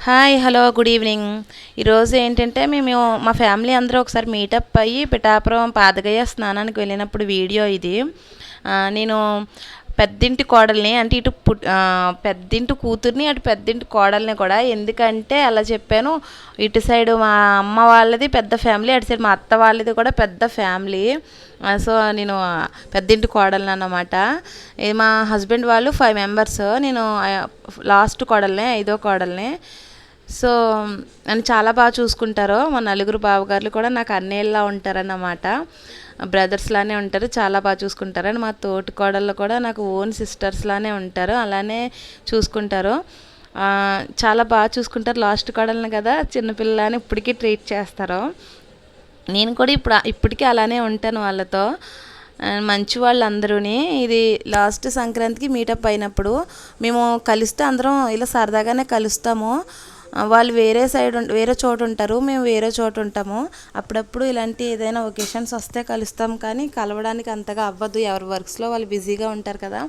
Hi hello good evening. ఈరోజు ఏంటంటే మేము మా ఫ్యామిలీ అందరూ ఒకసారి మీటప్ అయ్యి పిఠాపురం పాదగయ స్నానానికి వెళ్ళినప్పుడు వీడియో ఇది. నేను పెద్దింటి కోడల్ని అంటే పెద్దింటి కూతుర్ని అటు పెద్దింటి కోడల్ని కూడా ఎందుకంటే అలా చెప్పాను. ఇటు సైడు మా అమ్మ వాళ్ళది పెద్ద ఫ్యామిలీ, అటు సైడ్ మా అత్త వాళ్ళది కూడా పెద్ద ఫ్యామిలీ. సో నేను పెద్దింటి కోడల్ని అన్నమాట. మా హస్బెండ్ వాళ్ళు 5 మెంబర్స్, నేను లాస్ట్ కోడల్ని, 5వ కోడల్ని. సో నన్ను చాలా బాగా చూసుకుంటారు. మా నలుగురు బావగారులు కూడా నాకు అన్నయ్యలా ఉంటారన్నమాట, బ్రదర్స్ లానే ఉంటారు, చాలా బాగా చూసుకుంటారు. అండ్ మా తోటి కోడళ్ళు కూడా నాకు ఓన్ సిస్టర్స్ లానే ఉంటారు, అలానే చూసుకుంటారు. చాలా బాగా చూసుకుంటారు. లాస్ట్ కోడల్ని కదా, చిన్నపిల్లని ఇప్పటికీ ట్రీట్ చేస్తారు. నేను కూడా ఇప్పటికీ అలానే ఉంటాను వాళ్ళతో. మంచి వాళ్ళు అందరూని. ఇది లాస్ట్ సంక్రాంతికి మీటప్ అయినప్పుడు మేము కలిస్తే అందరం ఇలా సరదాగానే కలుస్తాము. వాళ్ళు వేరే చోటు ఉంటారు, మేము వేరే చోటు ఉంటాము. అప్పుడప్పుడు ఇలాంటి ఏదైనా ఒకేషన్స్ వస్తే కలుస్తాం, కానీ కలవడానికి అంతగా అవ్వదు, ఎవరి వర్క్స్లో వాళ్ళు బిజీగా ఉంటారు కదా.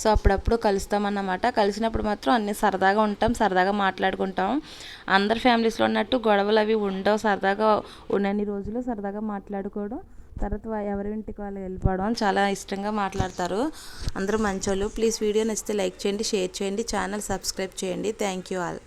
సో అప్పుడప్పుడు కలుస్తామన్నమాట. కలిసినప్పుడు మాత్రం అన్నీ సరదాగా ఉంటాం, సరదాగా మాట్లాడుకుంటాం. అందరి ఫ్యామిలీస్లో ఉన్నట్టు గొడవలు అవి ఉండవు. సరదాగా ఉన్నన్ని రోజులు సరదాగా మాట్లాడుకోవడం, తర్వాత ఎవరి ఇంటికి వాళ్ళు వెళ్ళిపోవడం, చాలా ఇష్టంగా మాట్లాడతారు. అందరూ మంచోళ్ళు. ప్లీజ్ వీడియో నచ్చితే లైక్ చేయండి, షేర్ చేయండి, ఛానల్ సబ్స్క్రైబ్ చేయండి. Thank you all.